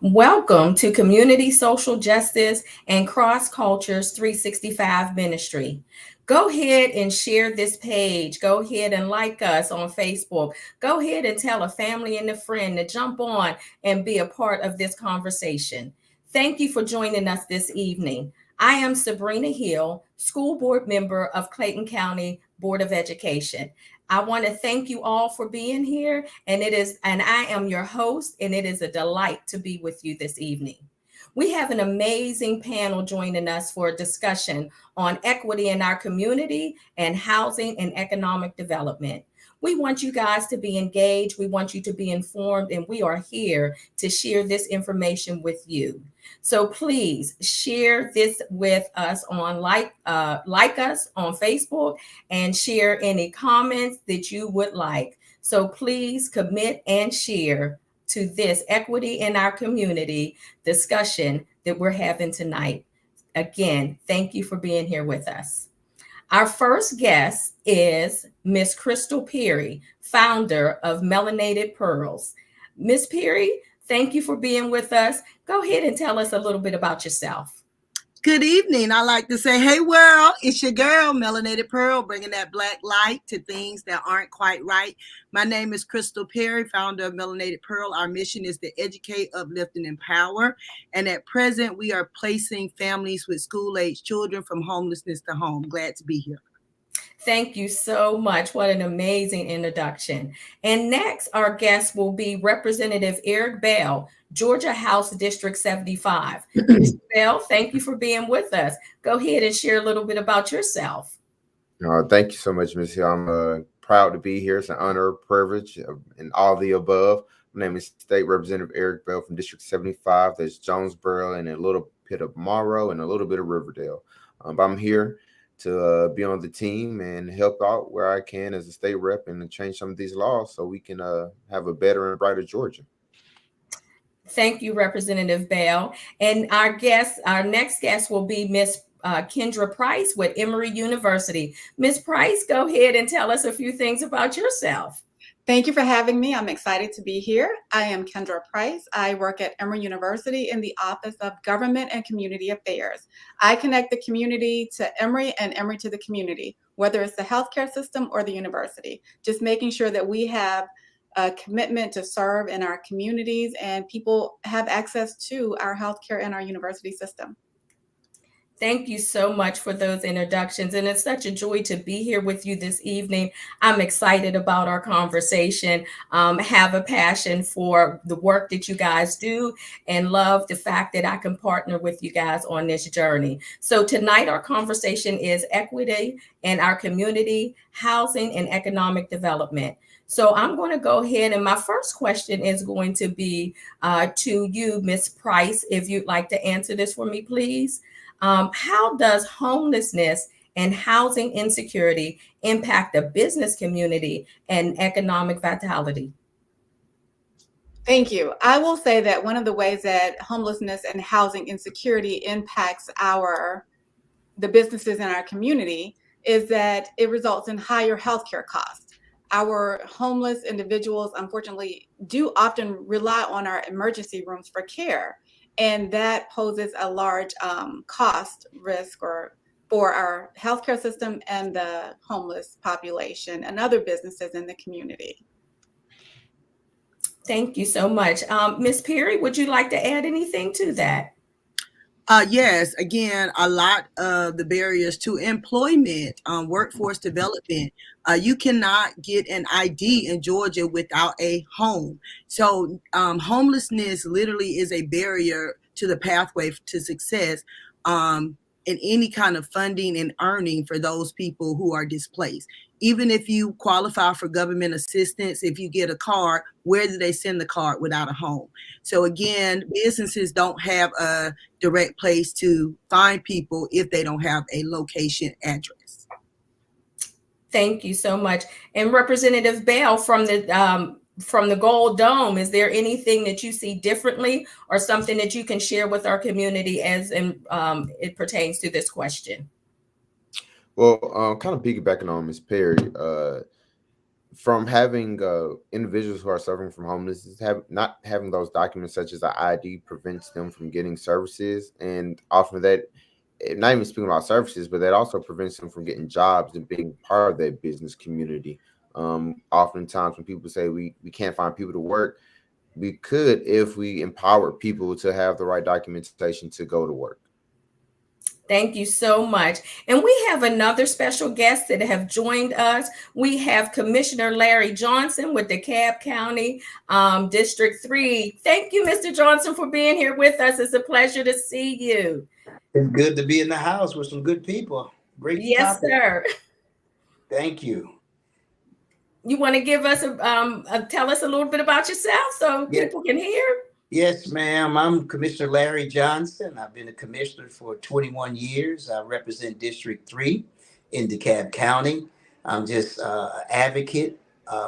Welcome to Community Social Justice and Cross Cultures 365 Ministry. Go ahead and share this page. Go ahead and like us on Facebook. Go ahead and tell a family and a friend to jump on and be a part of this conversation. Thank you for joining us this evening. I am Sabrina Hill, school board member of Clayton County Board of Education. I want to thank you all for being here, and I am your host, and it is a delight to be with you this evening. We have an amazing panel joining us for a discussion on equity in our community and housing and economic development. We want you guys to be engaged. We want you to be informed, and we are here to share this information with you. So please share this with us on like us on Facebook and share any comments that you would like. So please commit and share to this equity in our community discussion that we're having tonight. Again, thank you for being here with us. Our first guest is Miss Crystal Perry, founder of Melanated Pearls. Miss Perry, thank you for being with us. Go ahead and tell us a little bit about yourself. Good evening. I like to say, hey, world, it's your girl, Melanated Pearl, bringing that black light to things that aren't quite right. My name is Crystal Perry, founder of Melanated Pearl. Our mission is to educate, uplift, and empower. And at present, we are placing families with school-age children from homelessness to home. Glad to be here. Thank you so much. What an amazing introduction. And next, our guest will be Representative Eric Bell, Georgia House District 75. Mr. Bell, thank you for being with us. Go ahead and share a little bit about yourself. Thank you so much, Ms. Hill. I'm proud to be here. It's an honor, privilege, and all the above. My name is State Representative Eric Bell from District 75. There's Jonesboro and a little bit of Morrow and a little bit of Riverdale. But I'm here to be on the team and help out where I can as a state rep and change some of these laws so we can have a better and brighter Georgia. Thank you, Representative Bell. And our next guest will be Miss Kendra Price with Emory University. Miss Price, go ahead and tell us a few things about yourself. Thank you for having me. I'm excited to be here. I am Kendra Price. I work at Emory University in the Office of Government and Community Affairs. I connect the community to Emory and Emory to the community, whether it's the healthcare system or the university, just making sure that we have a commitment to serve in our communities and people have access to our healthcare and our university system. Thank you so much for those introductions. And it's such a joy to be here with you this evening. I'm excited about our conversation, have a passion for the work that you guys do, and love the fact that I can partner with you guys on this journey. So tonight, our conversation is equity in our community, housing, and economic development. So I'm going to go ahead, and my first question is going to be to you, Ms. Price, if you'd like to answer this for me, please. How does homelessness and housing insecurity impact the business community and economic vitality? Thank you. I will say that one of the ways that homelessness and housing insecurity impacts the businesses in our community is that it results in higher healthcare costs. Our homeless individuals, unfortunately, do often rely on our emergency rooms for care. And that poses a large cost risk for our healthcare system and the homeless population and other businesses in the community. Thank you so much. Ms. Perry, would you like to add anything to that? Yes, again, a lot of the barriers to employment, workforce development. You cannot get an ID in Georgia without a home. So homelessness literally is a barrier to the pathway to success in any kind of funding and earning for those people who are displaced. Even if you qualify for government assistance, if you get a card, where do they send the card without a home? So again, businesses don't have a direct place to find people if they don't have a location address. Thank you so much. And Representative Bell, from the Gold Dome, is there anything that you see differently or something that you can share with our community as it pertains to this question? Well, kind of piggybacking on Ms. Perry, from having individuals who are suffering from homelessness, not having those documents such as an ID prevents them from getting services, and often that, not even speaking about services, but that also prevents them from getting jobs and being part of that business community. Oftentimes when people say we can't find people to work, we could if we empower people to have the right documentation to go to work. Thank you so much. And we have another special guest that have joined us. We have Commissioner Larry Johnson with DeKalb County District 3. Thank you, Mr. Johnson, for being here with us. It's a pleasure to see you. It's good to be in the house with some good people. Great Yes, topic. sir. Thank you. You want to give us tell us a little bit about yourself so people can hear? Yes, ma'am. I'm Commissioner Larry Johnson. I've been a commissioner for 21 years. I represent District 3 in DeKalb County. I'm just an advocate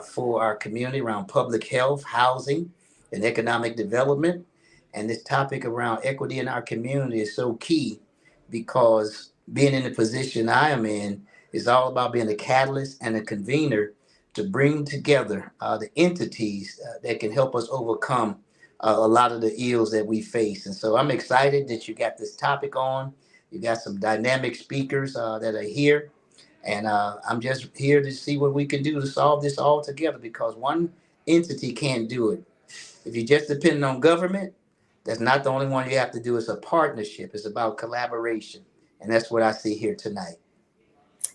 for our community around public health, housing, and economic development. And this topic around equity in our community is so key because being in the position I am in is all about being a catalyst and a convener to bring together the entities that can help us overcome a lot of the ills that we face. And so I'm excited that you got this topic on. You got some dynamic speakers that are here. And I'm just here to see what we can do to solve this all together, because one entity can't do it. If you just depend on government, that's not the only one you have to do. It's a partnership. It's about collaboration. And that's what I see here tonight.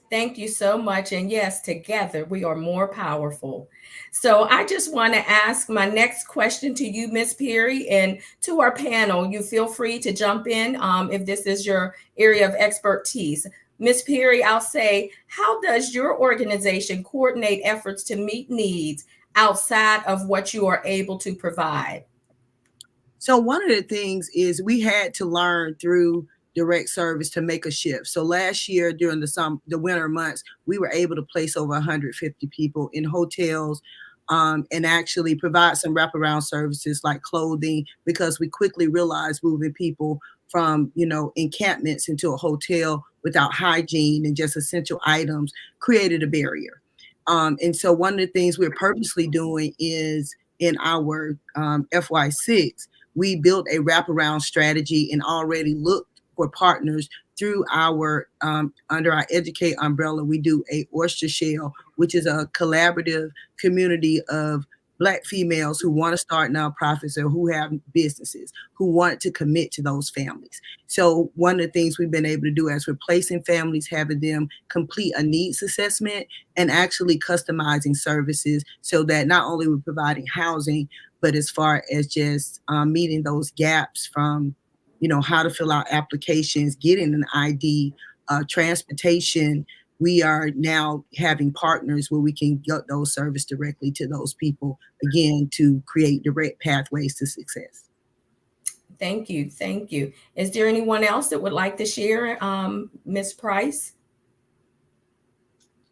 Thank you so much. And yes, together we are more powerful. So I just want to ask my next question to you, Ms. Perry, and to our panel. You feel free to jump in if this is your area of expertise. Ms. Perry, I'll say, how does your organization coordinate efforts to meet needs outside of what you are able to provide? So one of the things is we had to learn through direct service to make a shift. So last year during the winter months, we were able to place over 150 people in hotels and actually provide some wraparound services like clothing, because we quickly realized moving people from, encampments into a hotel without hygiene and just essential items created a barrier. And so one of the things we're purposely doing is in our FY6, we built a wraparound strategy and already looked for partners through our under our Educate umbrella. We do a Oyster Shell, which is a collaborative community of Black females who want to start nonprofits or who have businesses, who want to commit to those families. So one of the things we've been able to do as we're placing families, having them complete a needs assessment and actually customizing services so that not only we're providing housing, but as far as just meeting those gaps from how to fill out applications, getting an ID, transportation. We are now having partners where we can get those services directly to those people, again, to create direct pathways to success. Thank you. Thank you. Is there anyone else that would like to share, Ms. Price?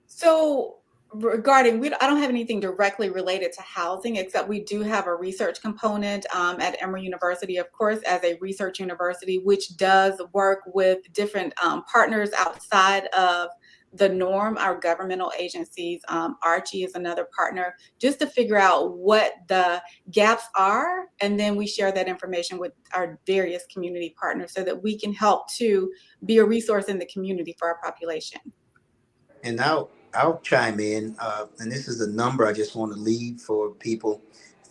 So regarding, I don't have anything directly related to housing, except we do have a research component at Emory University, of course, as a research university, which does work with different partners outside of the norm, our governmental agencies. Archie is another partner, just to figure out what the gaps are. And then we share that information with our various community partners so that we can help to be a resource in the community for our population. And I'll chime in, and this is a number I just want to leave for people,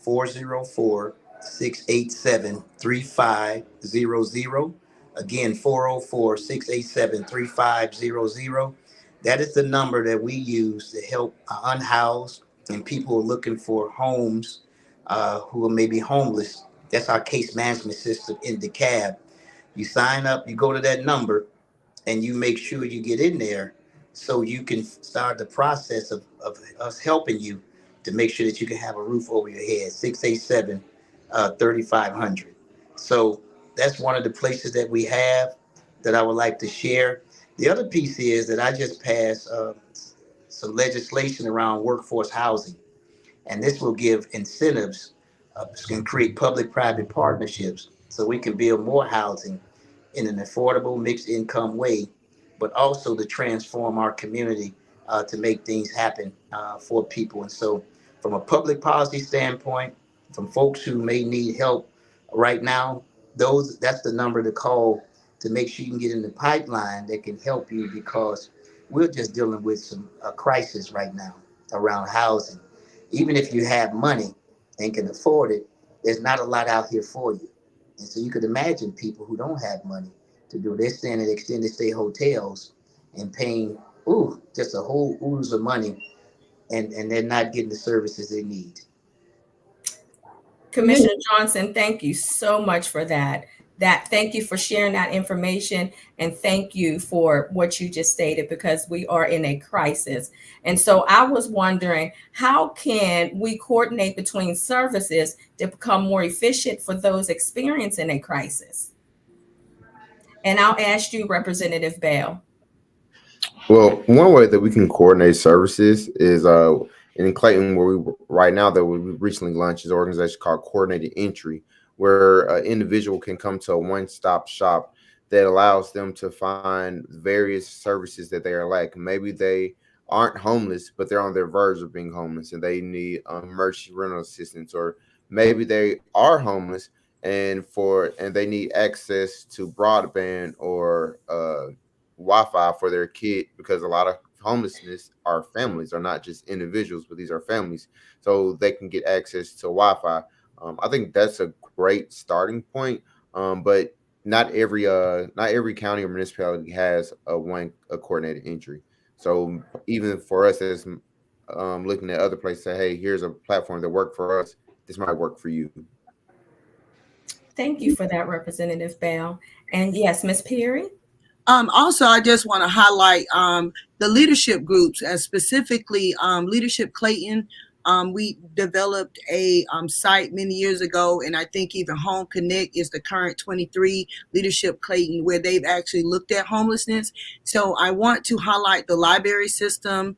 404-687-3500. Again, 404-687-3500. That is the number that we use to help unhoused and people who are looking for homes who are maybe homeless. That's our case management system in DeKalb. You sign up, you go to that number, and you make sure you get in there so you can start the process of us helping you to make sure that you can have a roof over your head, 687-3500. So that's one of the places that we have that I would like to share. The other piece is that I just passed some legislation around workforce housing, and this will give incentives, can create public-private partnerships so we can build more housing in an affordable mixed income way, but also to transform our community to make things happen for people. And so, from a public policy standpoint, from folks who may need help right now, that's the number to call to make sure you can get in the pipeline that can help you, because we're just dealing with a crisis right now around housing. Even if you have money and can afford it, there's not a lot out here for you. And so you could imagine people who don't have money to do. They're staying at extended stay hotels and paying just a whole ooze of money, and they're not getting the services they need. Commissioner Johnson, thank you so much for that. Thank you for sharing that information, and thank you for what you just stated, because we are in a crisis. And so I was wondering, how can we coordinate between services to become more efficient for those experiencing a crisis? And I'll ask you, Representative Bell. Well, one way that we can coordinate services is in Clayton, where we right now that we recently launched is an organization called Coordinated Entry, where an individual can come to a one-stop shop that allows them to find various services that they are lacking. Maybe they aren't homeless, but they're on their verge of being homeless and they need emergency rental assistance, or maybe they are homeless and they need access to broadband or Wi-Fi for their kid, because a lot of homelessness are families, are not just individuals, but these are families, so they can get access to Wi-Fi. I think that's a great starting point, but not every county or municipality has a coordinated entry. So even for us as looking at other places, say, hey, here's a platform that worked for us, this might work for you. Thank you for that, Representative Bell. And yes, Ms. Perry. Also, I just want to highlight the leadership groups, and specifically Leadership Clayton. We developed a site many years ago, and I think even Home Connect is the current 23 Leadership Clayton, where they've actually looked at homelessness. So I want to highlight the library system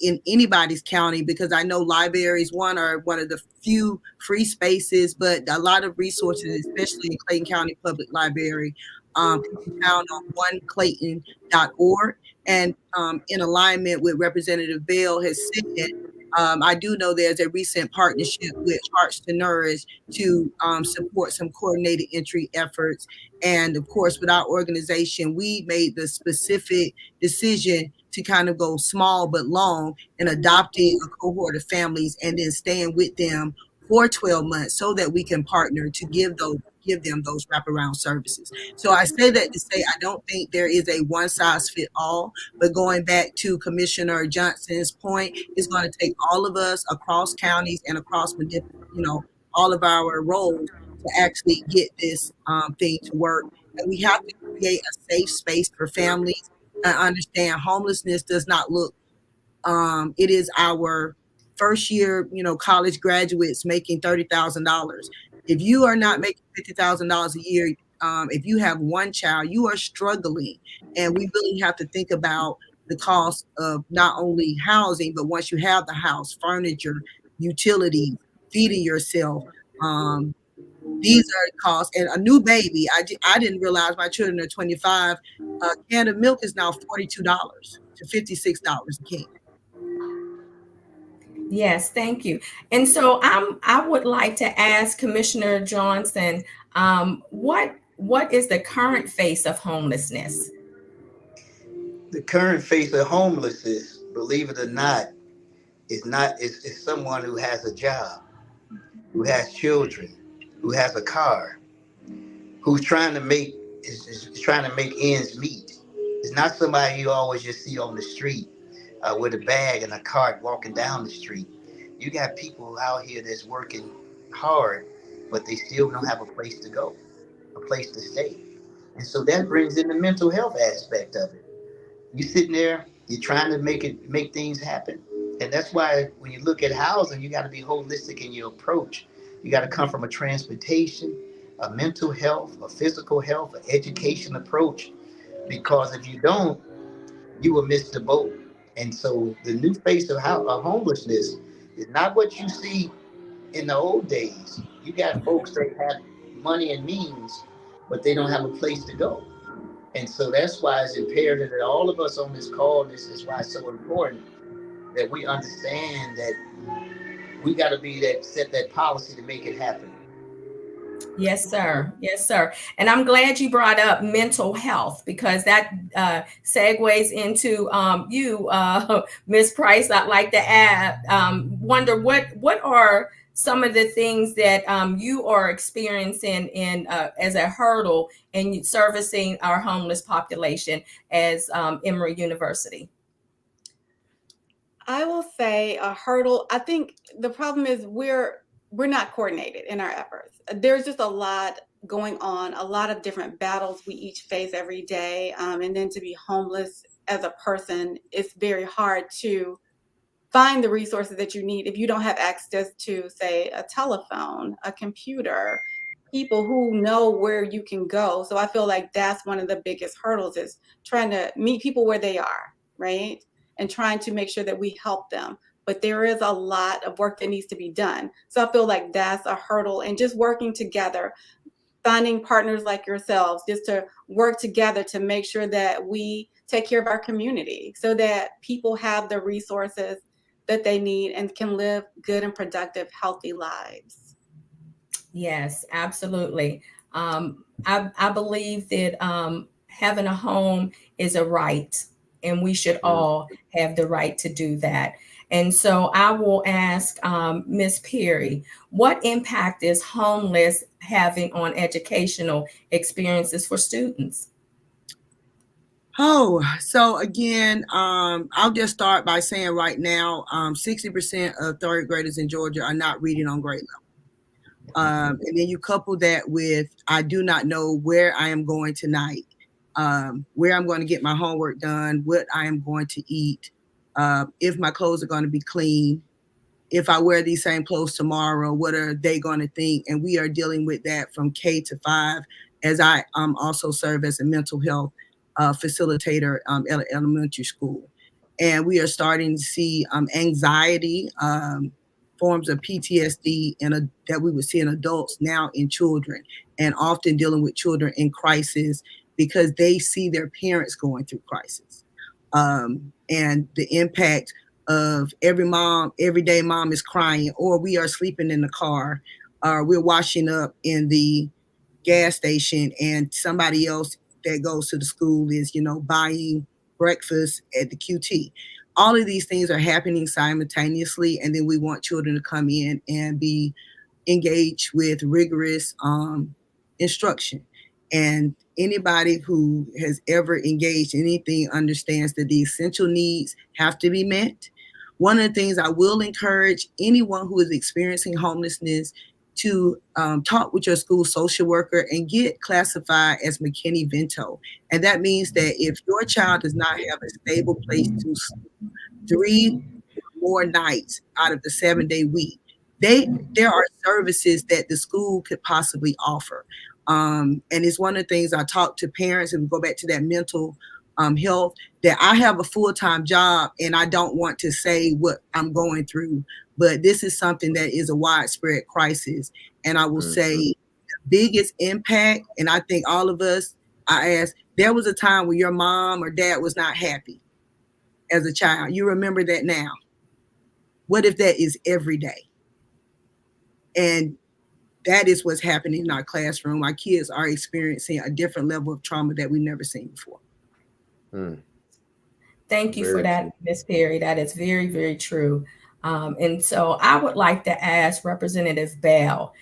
in anybody's county, because I know libraries, are one of the few free spaces, but a lot of resources, especially in Clayton County Public Library, can be found on oneclayton.org. And in alignment with Representative Bell has said, I do know there's a recent partnership with Hearts to Nourish to support some coordinated entry efforts. And of course, with our organization, we made the specific decision to kind of go small but long in adopting a cohort of families and then staying with them for 12 months so that we can partner to give them those wraparound services. So I say that to say I don't think there is a one size fit all, but going back to Commissioner Johnson's point, it's going to take all of us across counties and across, all of our roles to actually get this thing to work. And we have to create a safe space for families and understand homelessness does not look, it is our first year, college graduates making $30,000. If you are not making $50,000 a year, if you have one child, you are struggling. And we really have to think about the cost of not only housing, but once you have the house, furniture, utilities, feeding yourself. These are costs. And a new baby, I didn't realize my children are 25. A can of milk is now $42 to $56 a can. Yes, thank you. And so I would like to ask Commissioner Johnson, what is the current face of homelessness? The current face of homelessness, believe it or not, is someone who has a job, who has children, who has a car, who's trying to make ends meet. It's not somebody you always just see on the street with a bag and a cart walking down the street. You got people out here that's working hard, but they still don't have a place to go, a place to stay. And so that brings in the mental health aspect of it. You sitting there, you're trying to make things happen. And that's why when you look at housing, you got to be holistic in your approach. You got to come from a transportation, a mental health, a physical health, an education approach. Because if you don't, you will miss the boat. And so the new face of homelessness is not what you see in the old days. You got folks that have money and means, but they don't have a place to go. And so that's why it's imperative that all of us on this call, this is why it's so important that we understand that we got to be that, set that policy to make it happen. Yes, sir. Yes, sir. And I'm glad you brought up mental health, because that segues into you, Ms. Price. I'd like to add, wonder what are some of the things that you are experiencing in as a hurdle in servicing our homeless population as Emory University? I will say a hurdle. I think the problem is we're not coordinated in our efforts. There's just a lot going on, a lot of different battles we each face every day. And then to be homeless as a person, it's very hard to find the resources that you need if you don't have access to, say, a telephone, a computer, people who know where you can go. So I feel like that's one of the biggest hurdles, is trying to meet people where they are, right? And trying to make sure that we help them. But there is a lot of work that needs to be done. So I feel like that's a hurdle, and just working together, finding partners like yourselves, just to work together to make sure that we take care of our community so that people have the resources that they need and can live good and productive, healthy lives. Yes, absolutely. I believe that having a home is a right, and we should all have the right to do that. And so I will ask Ms. Perry, what impact is homeless having on educational experiences for students? Oh, so again, I'll just start by saying right now, 60% of third graders in Georgia are not reading on grade level. And then you couple that with, I do not know where I am going tonight, where I'm going to get my homework done, what I am going to eat, if my clothes are going to be clean, if I wear these same clothes tomorrow, what are they going to think? And we are dealing with that from K to 5, as I also serve as a mental health facilitator at elementary school. And we are starting to see anxiety, forms of PTSD that we would see in adults now in children, and often dealing with children in crisis because they see their parents going through crisis. And the impact of everyday mom is crying, or we are sleeping in the car, or we're washing up in the gas station, and somebody else that goes to the school is, buying breakfast at the QT. All of these things are happening simultaneously, and then we want children to come in and be engaged with rigorous instruction. And anybody who has ever engaged in anything understands that the essential needs have to be met. One of the things I will encourage anyone who is experiencing homelessness to talk with your school social worker and get classified as McKinney-Vento. And that means that if your child does not have a stable place to sleep 3 more nights out of the 7-day week, there are services that the school could possibly offer. And it's one of the things I talk to parents, and go back to that mental health, that I have a full-time job and I don't want to say what I'm going through, but this is something that is a widespread crisis. And I will say the biggest impact, and I think all of us, I ask, there was a time when your mom or dad was not happy as a child. You remember that now. What if that is every day? And that is what's happening in our classroom. Our kids are experiencing a different level of trauma that we've never seen before. Thank you for that, Ms. Perry. That is very, very true. And so I would like to ask Representative Bell,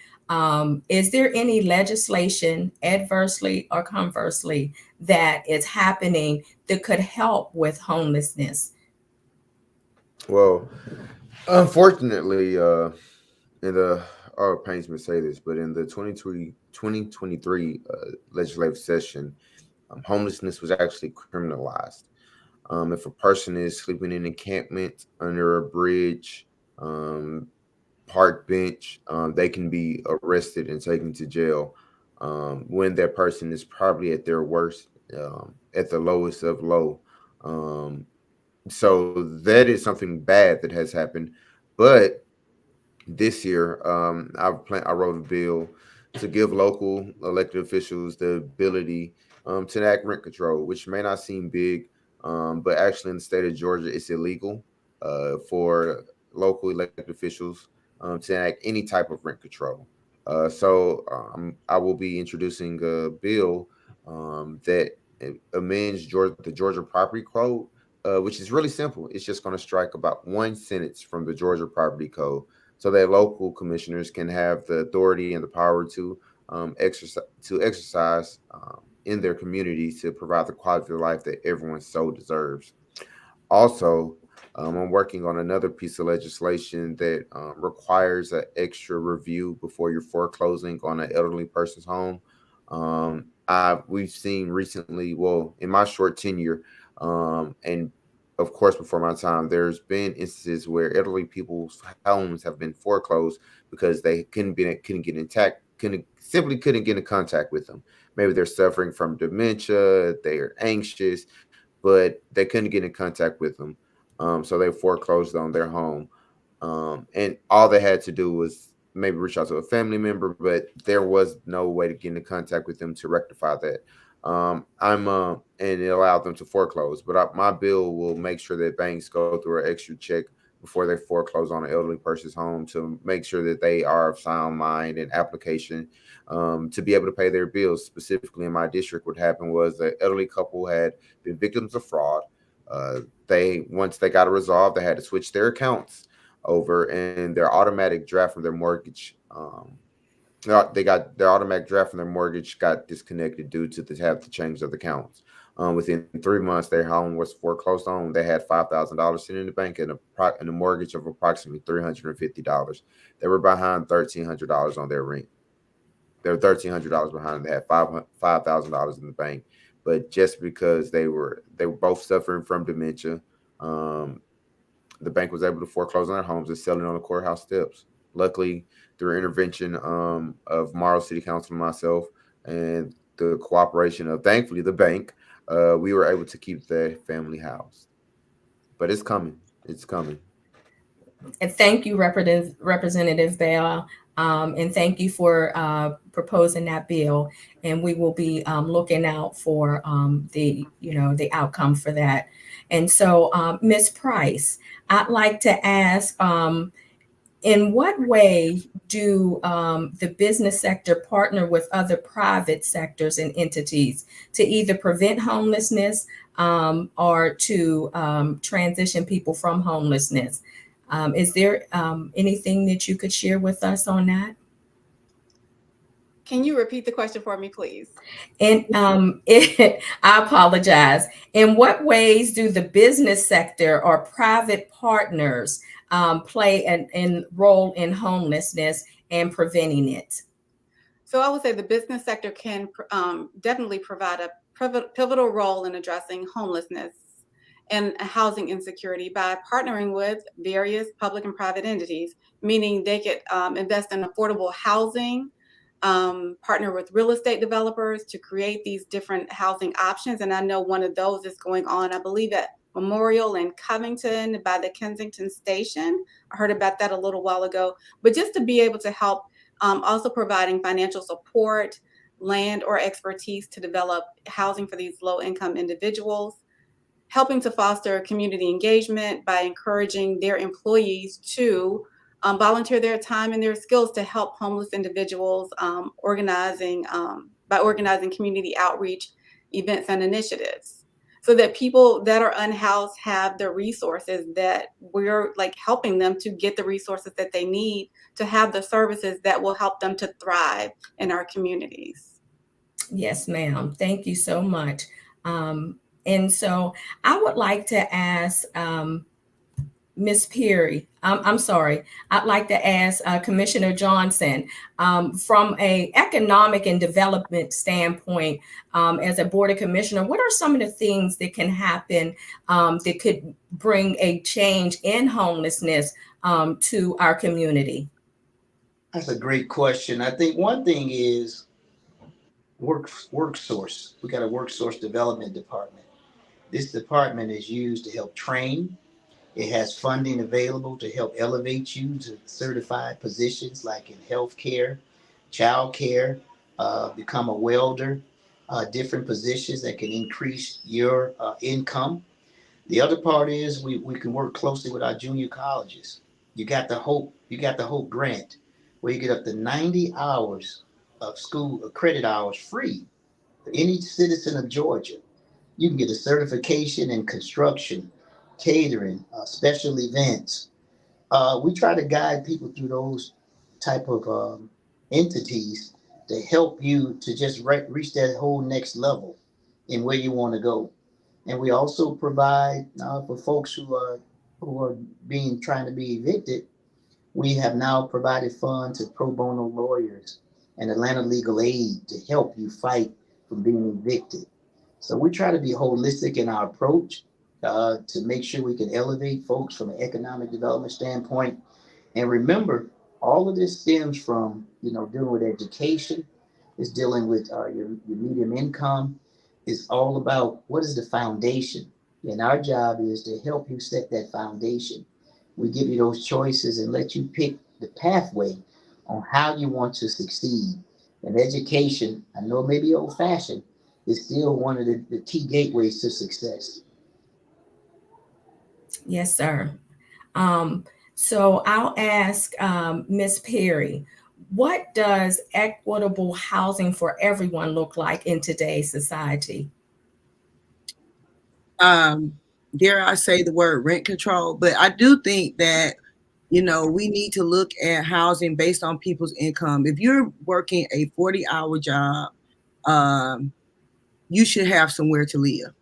is there any legislation, adversely or conversely, that is happening that could help with homelessness? Well, unfortunately, it pains me to say this, but in the 2023 legislative session, homelessness was actually criminalized. If a person is sleeping in an encampment, under a bridge, park bench, they can be arrested and taken to jail when that person is probably at their worst, at the lowest of low. So that is something bad that has happened. But this year, I wrote a bill to give local elected officials the ability to enact rent control, which may not seem big, but actually in the state of Georgia, it's illegal for local elected officials to enact any type of rent control. I will be introducing a bill that amends the Georgia Property Code, which is really simple. It's just going to strike about one sentence from the Georgia Property Code, so that local commissioners can have the authority and the power to exercise in their community to provide the quality of life that everyone so deserves. Also, I'm working on another piece of legislation that requires an extra review before you're foreclosing on an elderly person's home. We've seen recently, well, in my short tenure, and of course before my time, there's been instances where elderly people's homes have been foreclosed because they couldn't get intact, couldn't get in contact with them. Maybe they're suffering from dementia, they're anxious, but they couldn't get in contact with them. So they foreclosed on their home. And all they had to do was maybe reach out to a family member, but there was no way to get into contact with them to rectify that. And it allowed them to foreclose. But my bill will make sure that banks go through an extra check before they foreclose on an elderly person's home to make sure that they are of sound mind and application to be able to pay their bills. Specifically in my district, what happened was the elderly couple had been victims of fraud. Once they got it resolved, they had to switch their accounts over, and their automatic draft from their mortgage. They got their automatic draft from their mortgage got disconnected due to the change of the accounts. Within 3 months, their home was foreclosed on. They had $5,000 sitting in the bank and a mortgage of approximately $350. They were behind $1,300 on their rent. They were $1,300 behind. They had $5,000 in the bank, but just because they were both suffering from dementia, the bank was able to foreclose on their homes and sell it on the courthouse steps. Luckily, through intervention of Morrow City Council and myself, and the cooperation of, thankfully, the bank, we were able to keep the family housed. But it's coming. It's coming. And thank you, Representative Bell. And thank you for proposing that bill. And we will be looking out for the outcome for that. And so, Ms. Price, I'd like to ask, in what way do the business sector partner with other private sectors and entities to either prevent homelessness or to transition people from homelessness? Is there anything that you could share with us on that? Can you repeat the question for me, please? And I apologize. In what ways do the business sector or private partners play a role in homelessness and preventing it? So I would say the business sector can definitely provide a pivotal role in addressing homelessness and housing insecurity by partnering with various public and private entities, meaning they could invest in affordable housing, partner with real estate developers to create these different housing options. And I know one of those is going on, I believe, at Memorial in Covington by the Kensington Station. I heard about that a little while ago. But just to be able to help, also providing financial support, land or expertise to develop housing for these low-income individuals, helping to foster community engagement by encouraging their employees to volunteer their time and their skills to help homeless individuals, organizing community outreach events and initiatives, so that people that are unhoused have the resources that we're helping them to get the resources that they need to have the services that will help them to thrive in our communities. Yes, ma'am. Thank you so much. And so I would like to ask Ms. Perry, I'm sorry, I'd like to ask Commissioner Johnson, from an economic and development standpoint, as a Board of Commissioner, what are some of the things that can happen that could bring a change in homelessness to our community? That's a great question. I think one thing is workforce. We got a workforce development department. This department is used to help train. It has funding available to help elevate you to certified positions like in healthcare, childcare, become a welder, different positions that can increase your income. The other part is we can work closely with our junior colleges. You got the Hope grant, where you get up to 90 hours of school credit hours free for any citizen of Georgia. You can get a certification in construction, catering, special events. We try to guide people through those type of entities to help you to just reach that whole next level in where you want to go. And we also provide for folks who are being trying to be evicted. We have now provided funds to pro bono lawyers and Atlanta Legal Aid to help you fight from being evicted. So we try to be holistic in our approach to make sure we can elevate folks from an economic development standpoint. And remember, all of this stems from, dealing with education, is dealing with your medium income, is all about what is the foundation. And our job is to help you set that foundation. We give you those choices and let you pick the pathway on how you want to succeed. And education, I know it may be old fashioned, is still one of the key gateways to success. Yes, sir. So I'll ask Ms. Perry, what does equitable housing for everyone look like in today's society? Dare I say the word rent control, but I do think that, we need to look at housing based on people's income. If you're working a 40-hour job, you should have somewhere to live.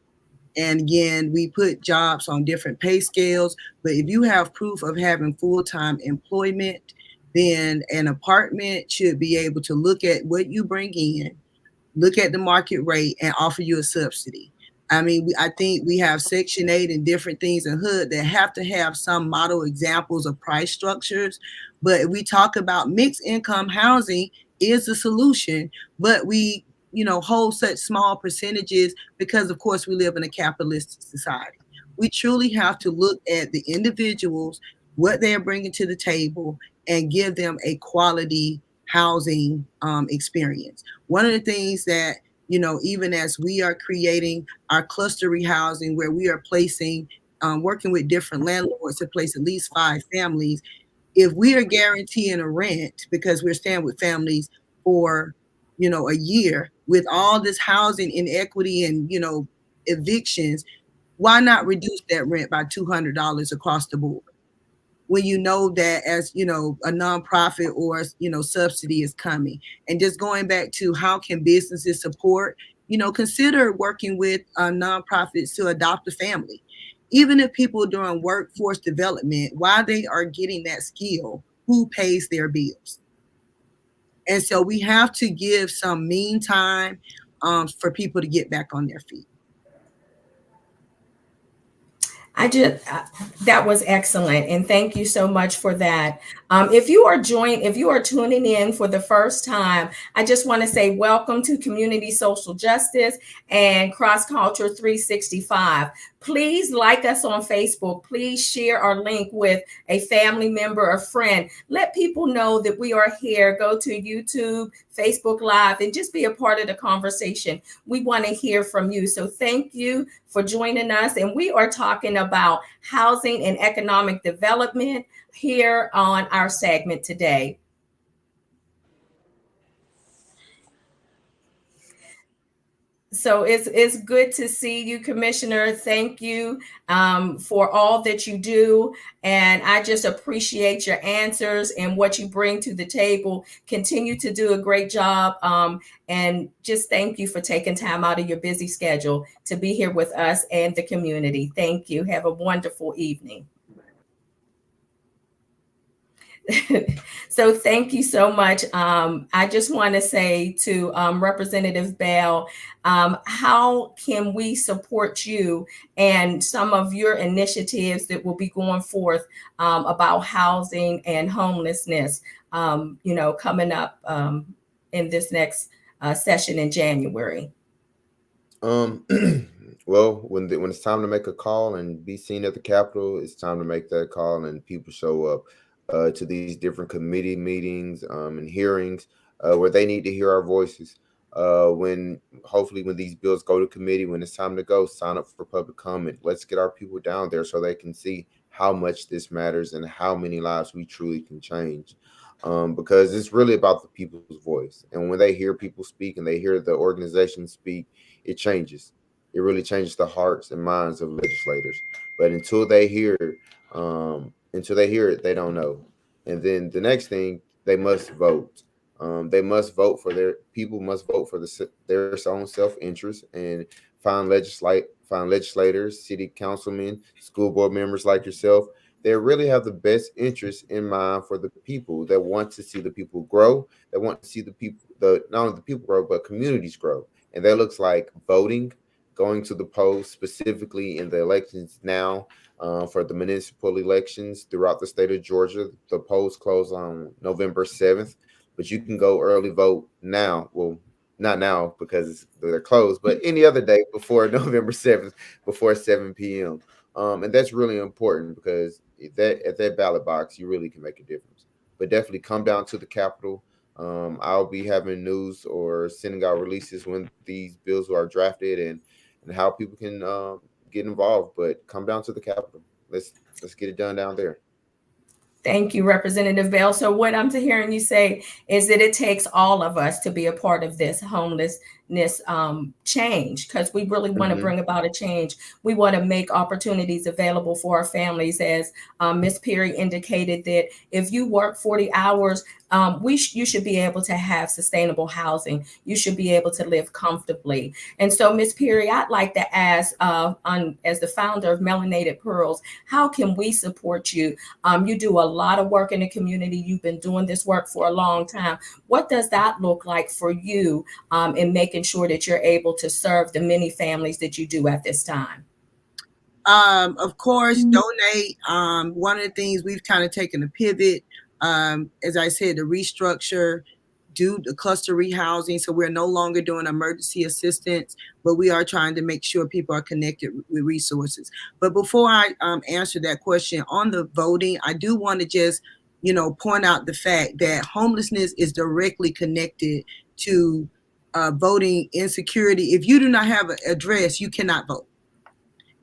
And again, we put jobs on different pay scales, but if you have proof of having full-time employment, then an apartment should be able to look at what you bring in, look at the market rate, and offer you a subsidy. I mean, I think we have Section 8 and different things in HUD that have to have some model examples of price structures. But we talk about mixed income housing is the solution, but we hold such small percentages because, of course, we live in a capitalist society. We truly have to look at the individuals, what they're bringing to the table, and give them a quality housing experience. One of the things that, even as we are creating our cluster rehousing, where we are placing, working with different landlords to place at least 5 families, if we are guaranteeing a rent because we're staying with families for a year with all this housing inequity and, evictions, why not reduce that rent by $200 across the board? When you know that as, a nonprofit or, subsidy is coming. And just going back to how can businesses support, consider working with nonprofits to adopt a family. Even if people are doing workforce development, while they are getting that skill, who pays their bills? And so we have to give some mean time for people to get back on their feet. That was excellent. And thank you so much for that. If you are tuning in for the first time, I just want to say welcome to Community Social Justice and Cross Culture 365. Please like us on Facebook. Please share our link with a family member or friend. Let people know that we are here. Go to YouTube, Facebook Live, and just be a part of the conversation. We want to hear from you. So thank you for joining us. And we are talking about housing and economic development here on our segment today. So it's good to see you, Commissioner. Thank you for all that you do. And I just appreciate your answers and what you bring to the table. Continue to do a great job. And just thank you for taking time out of your busy schedule to be here with us and the community. Thank you. Have a wonderful evening. So thank you so much. I just want to say to Representative Bell, how can we support you and some of your initiatives that will be going forth about housing and homelessness, coming up in this next session in January? Well, when it's time to make a call and be seen at the Capitol, it's time to make that call and people show up to these different committee meetings and hearings. where they need to hear our voices. When hopefully when these bills go to committee, when it's time to go, sign up for public comment. Let's get our people down there so they can see how much this matters and how many lives we truly can change. Because it's really about the people's voice. And when they hear people speak and they hear the organization speak, it changes. It really changes the hearts and minds of legislators. But until they hear it, they don't know. And then the next thing, they must vote. They must vote for their people. Must vote for their own self interest and find legislators, city councilmen, school board members like yourself. They really have the best interest in mind for the people that want to see the people grow. That want to see the people, the not only the people grow, but communities grow. And that looks like voting, going to the polls, specifically in the elections now, for the municipal elections throughout the state of Georgia. The polls close on November 7th, but you can go early vote now. Well, not now because they're closed, but any other day before November 7th, before 7 p.m. And that's really important because at that ballot box, you really can make a difference. But definitely come down to the Capitol. I'll be having news or sending out releases when these bills are drafted and how people can get involved. But come down to the Capitol. Let's get it done down there. Thank you, Representative Bell. So what I'm hearing you say is that it takes all of us to be a part of this homelessness change, because we really want to bring about a change. We want to make opportunities available for our families. As Ms. Perry indicated, that if you work 40 hours, you should be able to have sustainable housing. You should be able to live comfortably. And so, Ms. Perry, I'd like to ask, as the founder of Melanated Pearls, how can we support you? You do a lot of work in the community. You've been doing this work for a long time. What does that look like for you in making sure that you're able to serve the many families that you do at this time? Of course, donate. One of the things we've kind of taken a pivot, as I said, the restructure, do the cluster rehousing. So we're no longer doing emergency assistance, but we are trying to make sure people are connected with resources. But before I answer that question on the voting, I do want to just, point out the fact that homelessness is directly connected to voting insecurity. If you do not have an address, you cannot vote.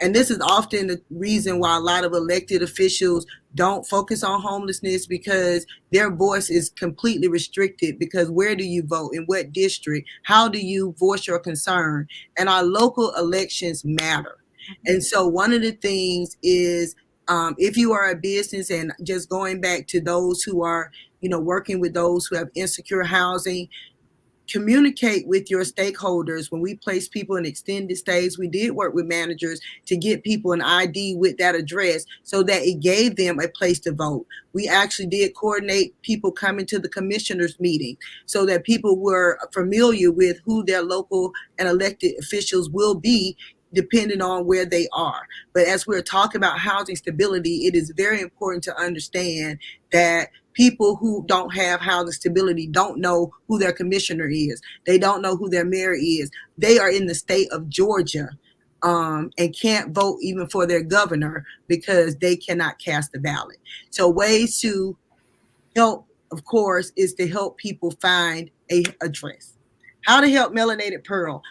And this is often the reason why a lot of elected officials don't focus on homelessness, because their voice is completely restricted. Because where do you vote? In what district? How do you voice your concern? And our local elections matter. And so one of the things is, if you are a business, and just going back to those who are, working with those who have insecure housing, communicate with your stakeholders. When we place people in extended stays, we did work with managers to get people an ID with that address so that it gave them a place to vote. We actually did coordinate people coming to the commissioners meeting so that people were familiar with who their local and elected officials will be, depending on where they are. But as we're talking about housing stability, it is very important to understand that people who don't have housing stability don't know who their commissioner is. They don't know who their mayor is. They are in the state of Georgia and can't vote even for their governor because they cannot cast a ballot. So ways to help, of course, is to help people find a address. How to help Melanated Pearl.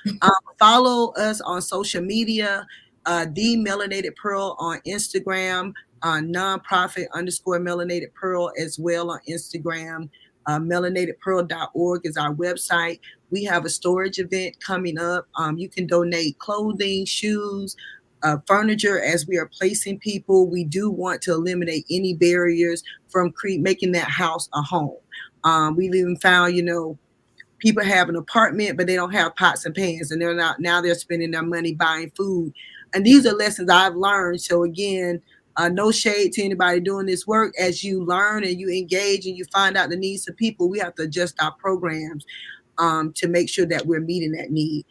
Follow us on social media, The Melanated Pearl on Instagram, nonprofit _Melanated Pearl as well on Instagram. Melanatedpearl.org is our website. We have a storage event coming up. You can donate clothing, shoes, furniture as we are placing people. We do want to eliminate any barriers from making that house a home. We've even found, people have an apartment, but they don't have pots and pans, and they're spending their money buying food. And these are lessons I've learned. So again, no shade to anybody doing this work. As you learn and you engage and you find out the needs of people, we have to adjust our programs to make sure that we're meeting that need.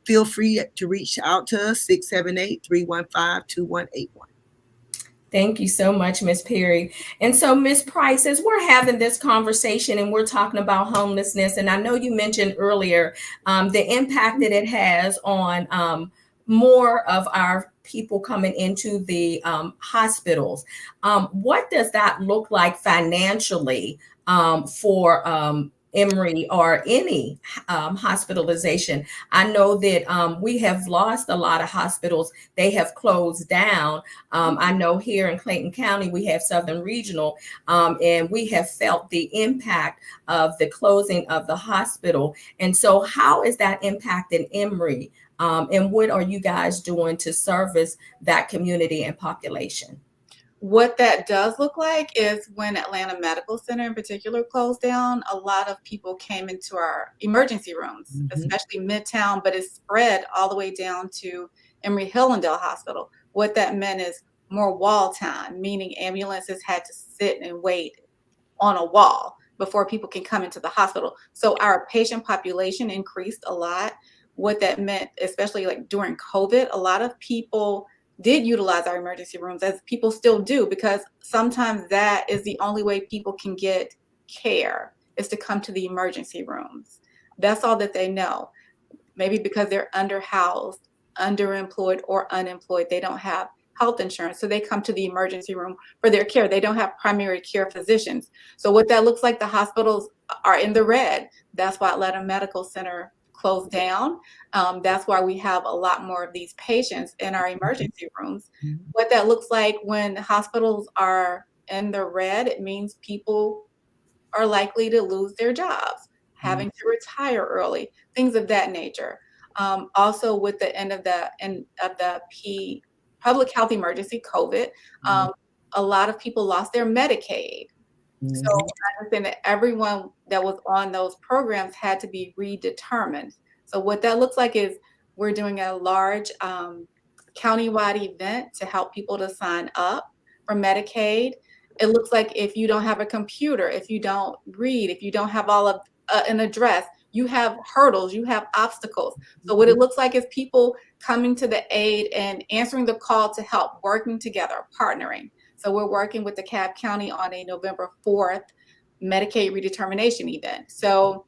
Feel free to reach out to us, 678-315-2181. Thank you so much, Ms. Perry. And so, Ms. Price, as we're having this conversation and we're talking about homelessness, and I know you mentioned earlier the impact that it has on more of our people coming into the hospitals. What does that look like financially for Emory or any hospitalization. I know that we have lost a lot of hospitals. They have closed down. I know here in Clayton County, we have Southern Regional, and we have felt the impact of the closing of the hospital. And so how is that impacting Emory? And what are you guys doing to service that community and population? What that does look like is when Atlanta Medical Center in particular closed down, a lot of people came into our emergency rooms, especially Midtown, but it spread all the way down to Emory Hillendale Hospital. What that meant is more wall time, meaning ambulances had to sit and wait on a wall before people can come into the hospital. So our patient population increased a lot. What that meant, especially like during COVID, a lot of people did utilize our emergency rooms, as people still do, because sometimes that is the only way people can get care, is to come to the emergency rooms. That's all that they know. Maybe because they're underhoused, underemployed, or unemployed, they don't have health insurance, so they come to the emergency room for their care. They don't have primary care physicians. So what that looks like, the hospitals are in the red. That's why Atlanta Medical Center closed down. That's why we have a lot more of these patients in our emergency rooms. What that looks like when hospitals are in the red, it means people are likely to lose their jobs, having to retire early, things of that nature. Also, with the end of the public health emergency, COVID, a lot of people lost their Medicaid. So I understand that everyone that was on those programs had to be redetermined. So what that looks like is we're doing a large countywide event to help people to sign up for Medicaid. It looks like if you don't have a computer, if you don't read, if you don't have all of an address, you have hurdles, you have obstacles. So what it looks like is people coming to the aid and answering the call to help, working together, partnering. So we're working with DeKalb County on a November 4th Medicaid redetermination event. So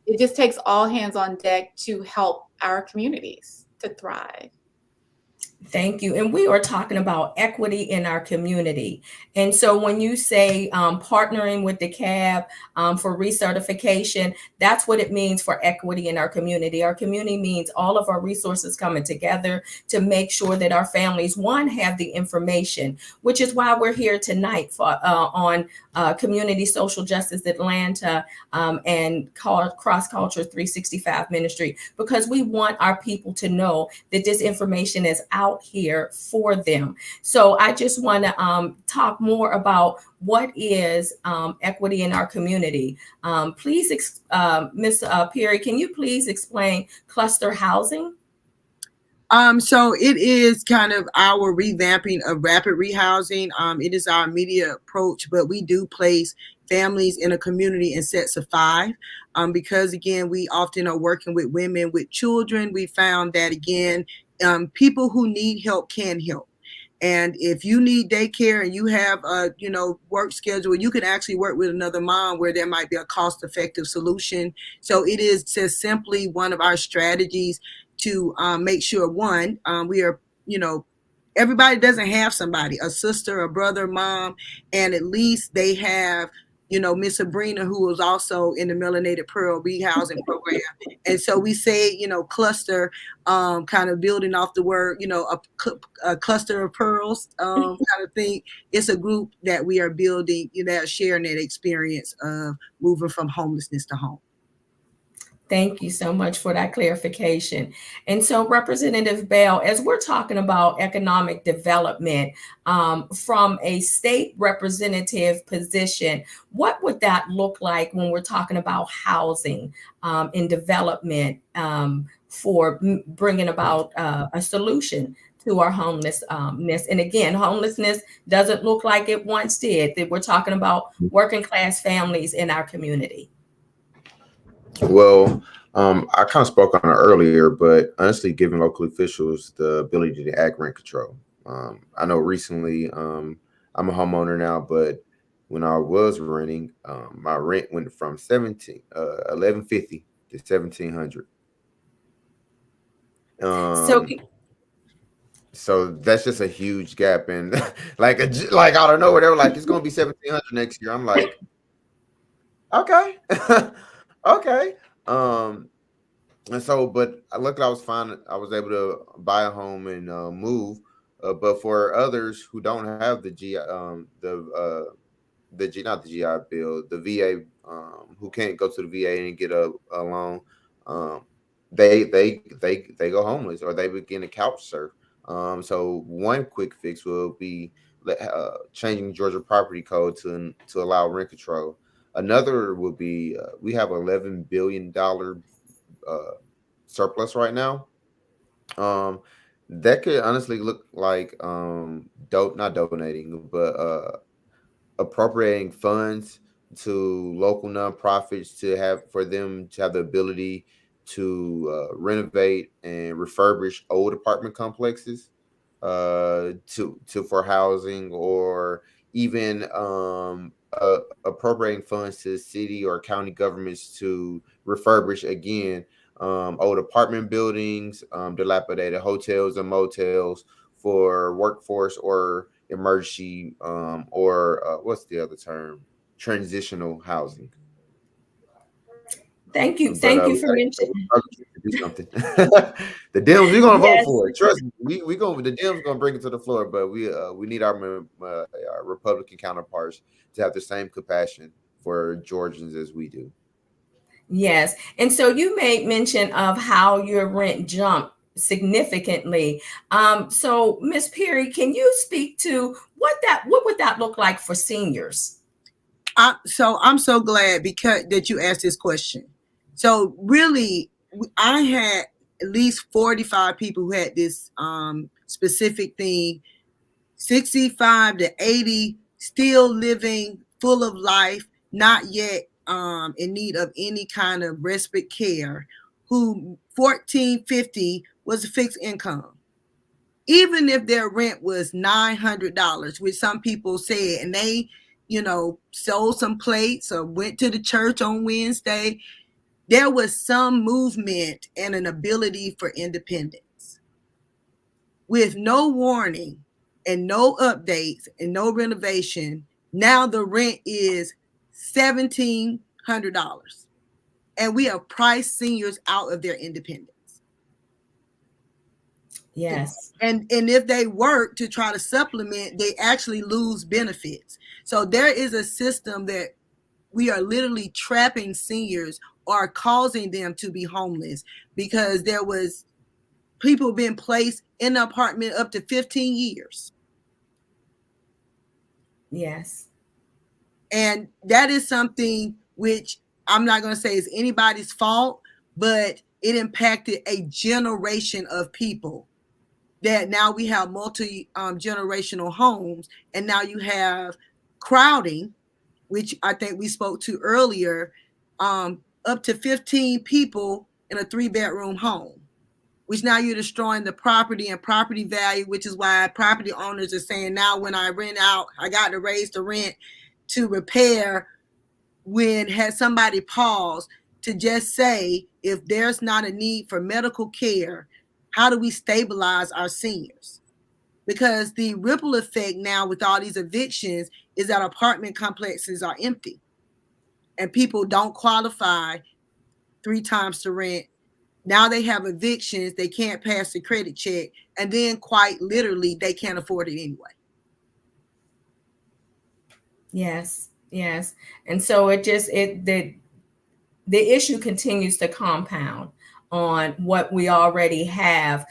it just takes all hands on deck to help our communities to thrive. Thank you. And we are talking about equity in our community. And so when you say partnering with DeKalb for recertification, that's what it means for equity in our community. Our community means all of our resources coming together to make sure that our families, one, have the information, which is why we're here tonight for on Community Social Justice Atlanta and Cross Culture 365 Ministry, because we want our people to know that this information is out here for them. So I just want to talk more about what is equity in our community. Please, Ms. Perry, can you please explain cluster housing? So it is kind of our revamping of rapid rehousing. It is our immediate approach, but we do place families in a community in sets of 5. Because again, we often are working with women with children. We found that again, people who need help can help. And if you need daycare and you have a, work schedule, you can actually work with another mom where there might be a cost-effective solution. So it is just simply one of our strategies to make sure, one, we are, everybody doesn't have somebody, a sister, a brother, mom, and at least they have, Miss Sabrina, who was also in the Melanated Pearl rehousing program. And so we say, cluster, kind of building off the word, a cluster of pearls kind of thing. It's a group that we are building, sharing that experience of moving from homelessness to home. Thank you so much for that clarification. And so, Representative Bell, as we're talking about economic development from a state representative position, what would that look like when we're talking about housing and development for bringing about a solution to our homelessness? And again, homelessness doesn't look like it once did. That we're talking about working class families in our community. Well, I kind of spoke on it earlier, but honestly, giving local officials the ability to act rent control. I know recently, I'm a homeowner now, but when I was renting, my rent went from $1,150 to $1,700. So that's just a huge gap, and like out of nowhere, they were like, "It's going to be $1,700 next year." I'm like, Okay. Okay. And so, but luckily, I was fine. I was able to buy a home and move. But for others who don't have the G, not the GI Bill, the VA, who can't go to the VA and get a loan, um, they go homeless or they begin to couch surf. So one quick fix will be changing Georgia property code to allow rent control. Another would be we have $11 billion uh, surplus right now. Um, that could honestly look like not donating, but appropriating funds to local nonprofits to have for them to have the ability to renovate and refurbish old apartment complexes to for housing, or even appropriating funds to city or county governments to refurbish again old apartment buildings, dilapidated hotels and motels for workforce or emergency or what's the other term? Transitional housing. Thank you. But Thank you for mentioning. do something. The Dems, we're gonna vote Yes. for it. Trust me, we going the Dems gonna bring it to the floor, but we need our Republican counterparts to have the same compassion for Georgians as we do. Yes. And so you made mention of how your rent jumped significantly. So Ms. Perry, can you speak to what would that look like for seniors? So I'm so glad because that you asked this question. So really, I had at least 45 people who had this specific thing, 65 to 80, still living full of life, not yet in need of any kind of respite care, who $1,450 was a fixed income. Even if their rent was $900, which some people said, and they, sold some plates or went to the church on Wednesday, there was some movement and an ability for independence. With no warning and no updates and no renovation, now the rent is $1,700. And we have priced seniors out of their independence. Yes. And if they work to try to supplement, they actually lose benefits. So there is a system that we are literally trapping seniors or causing them to be homeless because there was people being placed in an apartment up to 15 years. Yes. And that is something which I'm not going to say is anybody's fault, but it impacted a generation of people. That now we have multi-generational homes, and now you have crowding, which I think we spoke to earlier, up to 15 people in a 3-bedroom home, which now you're destroying the property and property value, which is why property owners are saying now when I rent out, I got to raise the rent to repair. When has somebody paused to just say, if there's not a need for medical care, how do we stabilize our seniors? Because the ripple effect now with all these evictions is that apartment complexes are empty and people don't qualify 3 times the rent. Now they have evictions, they can't pass the credit check, and then quite literally they can't afford it anyway. Yes. Yes. And so the issue continues to compound on what we already have.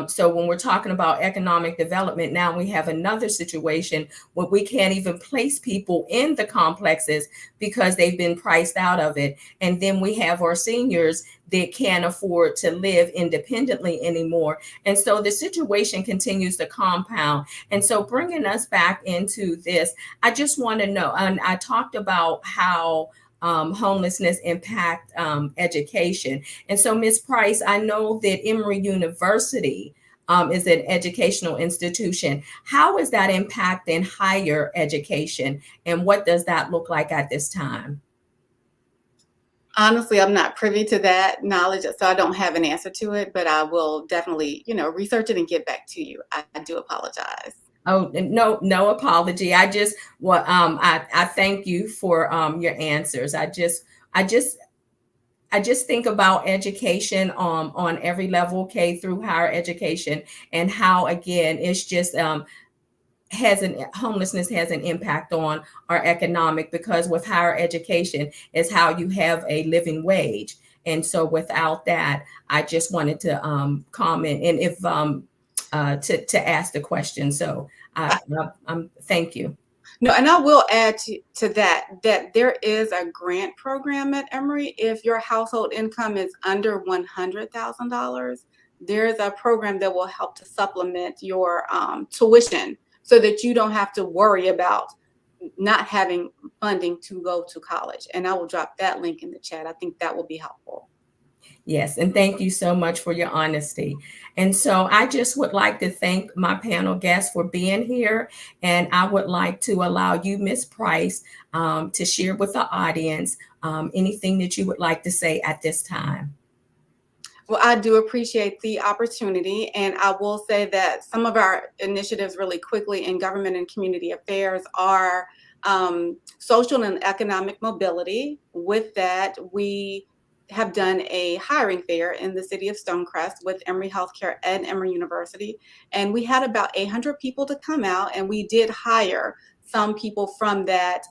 So when we're talking about economic development, now we have another situation where we can't even place people in the complexes because they've been priced out of it. And then we have our seniors that can't afford to live independently anymore. And so the situation continues to compound. And so bringing us back into this, I just want to know, and I talked about how homelessness impact education. And so, Ms. Price, I know that Emory University is an educational institution. How is that impacting higher education? And what does that look like at this time? Honestly, I'm not privy to that knowledge, so I don't have an answer to it, but I will definitely, research it and get back to you. I do apologize. Oh, no apology. I just I thank you for your answers. I just I just think about education on every level, K through higher education, and how again it's just homelessness has an impact on our economic, because with higher education is how you have a living wage. And so without that, I just wanted to comment, and if to ask the question. So thank you. No, and I will add to that there is a grant program at Emory. If your household income is under $100,000, there is a program that will help to supplement your tuition, so that you don't have to worry about not having funding to go to college. And I will drop that link in the chat. I think that will be helpful. Yes, and thank you so much for your honesty. And so I just would like to thank my panel guests for being here. And I would like to allow you, Ms. Price, to share with the audience anything that you would like to say at this time. Well, I do appreciate the opportunity. And I will say that some of our initiatives really quickly in government and community affairs are social and economic mobility. With that, we have done a hiring fair in the city of Stonecrest with Emory Healthcare and Emory University. And we had about 800 people to come out, and we did hire some people from that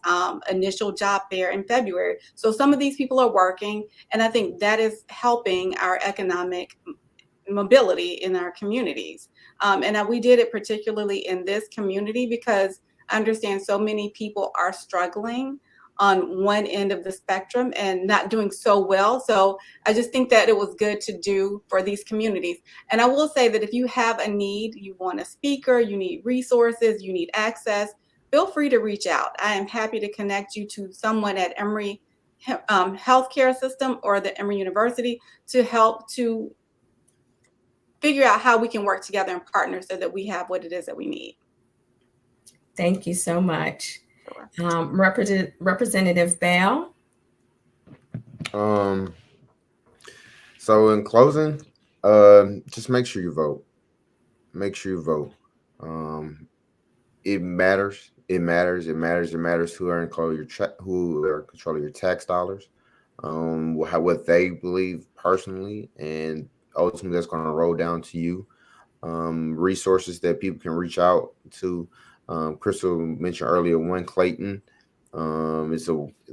initial job fair in February. So some of these people are working, and I think that is helping our economic mobility in our communities. And we did it particularly in this community because I understand so many people are struggling on one end of the spectrum and not doing so well. So I just think that it was good to do for these communities. And I will say that if you have a need, you want a speaker, you need resources, you need access, feel free to reach out. I am happy to connect you to someone at Emory Healthcare System or the Emory University to help to figure out how we can work together and partner so that we have what it is that we need. Thank you so much. Representative Bell. So in closing, just make sure you vote. Make sure you vote. It matters. It matters. It matters. It matters who are in control of your tax dollars. What they believe personally, and ultimately that's going to roll down to you. Resources that people can reach out to. Crystal mentioned earlier, One Clayton. It's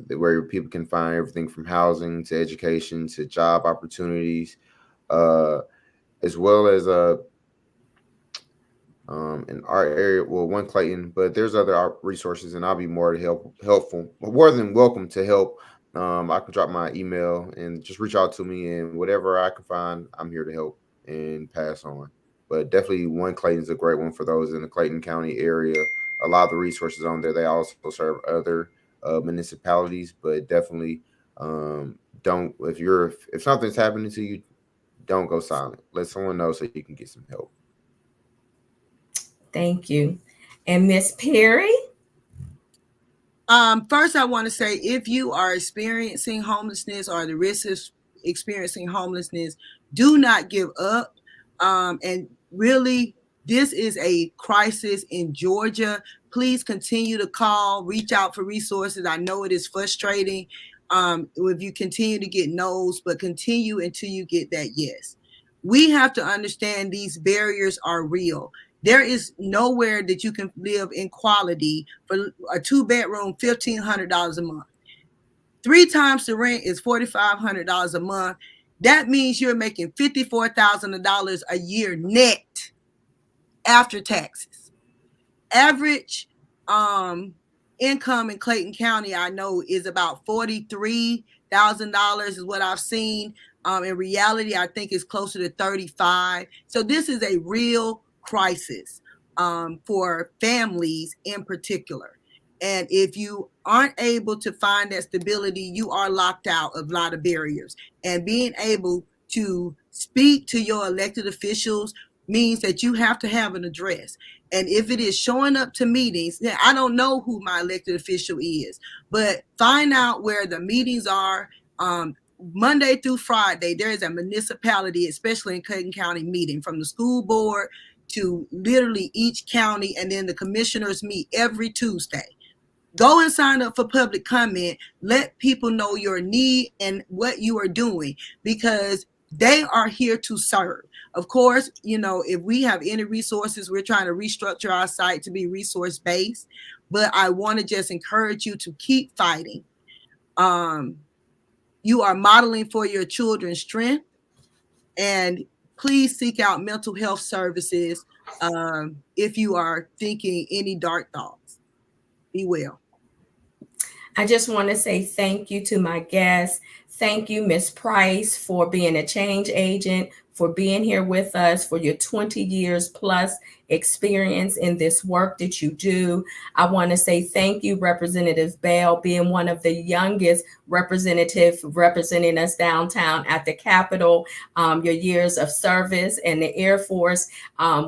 where people can find everything from housing to education to job opportunities, as well as in our area. Well, One Clayton, but there's other resources, and I'll be more than welcome to help. I can drop my email and just reach out to me, and whatever I can find, I'm here to help and pass on. But definitely One Clayton is a great one for those in the Clayton County area. A lot of the resources on there, they also serve other municipalities, but definitely don't, if something's happening to you, don't go silent. Let someone know so you can get some help. Thank you. And Miss Perry? First, I want to say, if you are experiencing homelessness or the risk of experiencing homelessness, do not give up. And really, this is a crisis in Georgia. Please continue to call, reach out for resources. I know it is frustrating if you continue to get no's, but continue until you get that yes. We have to understand these barriers are real. There is nowhere that you can live in quality for a 2-bedroom, $1,500 a month. 3 times the rent is $4,500 a month. That means you're making $54,000 a year net after taxes. Average income in Clayton County, I know, is about $43,000 is what I've seen. In reality, I think it's closer to 35. So this is a real crisis for families in particular. And if you aren't able to find that stability, you are locked out of a lot of barriers. And being able to speak to your elected officials means that you have to have an address. And if it is showing up to meetings, I don't know who my elected official is, but find out where the meetings are. Monday through Friday, there is a municipality, especially in Clayton County, meeting from the school board to literally each county, and then the commissioners meet every Tuesday. Go and sign up for public comment. Let people know your need and what you are doing, because they are here to serve. Of course, you know, if we have any resources, we're trying to restructure our site to be resource based. But I want to just encourage you to keep fighting. You are modeling for your children's strength, and please seek out mental health services if you are thinking any dark thoughts. Be well. I just want to say thank you to my guests. Thank you, Ms. Price, for being a change agent, for being here with us, for your 20 years plus experience in this work that you do. I want to say thank you, Representative Bell, being one of the youngest representatives representing us downtown at the Capitol. Your years of service and the Air Force,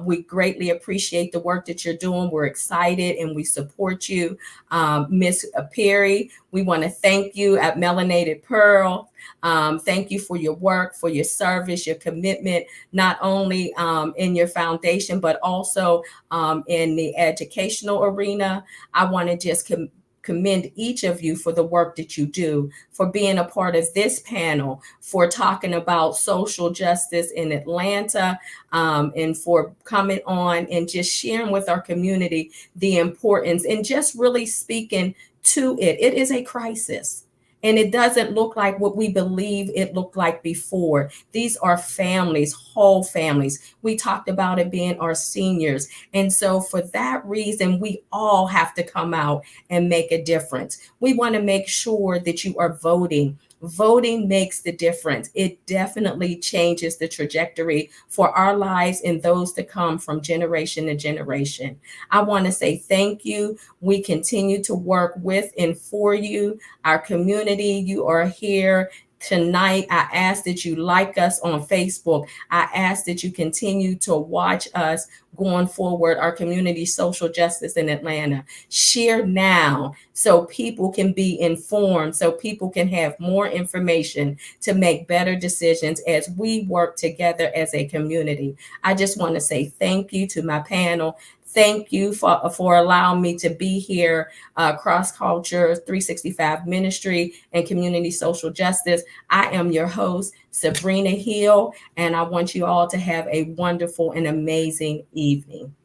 we greatly appreciate the work that you're doing. We're excited and we support you. Ms. Perry, we want to thank you at Melanated Pearl. Thank you for your work, for your service, your commitment, not only in your foundation, but also in the educational arena. I want to just commend each of you for the work that you do, for being a part of this panel, for talking about social justice in Atlanta, and for coming on and just sharing with our community the importance and just really speaking to it. It is a crisis. And it doesn't look like what we believe it looked like before. These are families, whole families. We talked about it being our seniors. And so for that reason, we all have to come out and make a difference. We want to make sure that you are voting. Voting makes the difference. It definitely changes the trajectory for our lives and those to come from generation to generation. I want to say thank you. We continue to work with and for you, our community. You are here tonight. I ask that you like us on Facebook. I ask that you continue to watch us going forward, our community social justice in Atlanta. Share now so people can be informed, so people can have more information to make better decisions as we work together as a community. I just want to say thank you to my panel. Thank you for allowing me to be here, Cross Culture 365 Ministry and Community Social Justice. I am your host, Sabrina Hill, and I want you all to have a wonderful and amazing evening.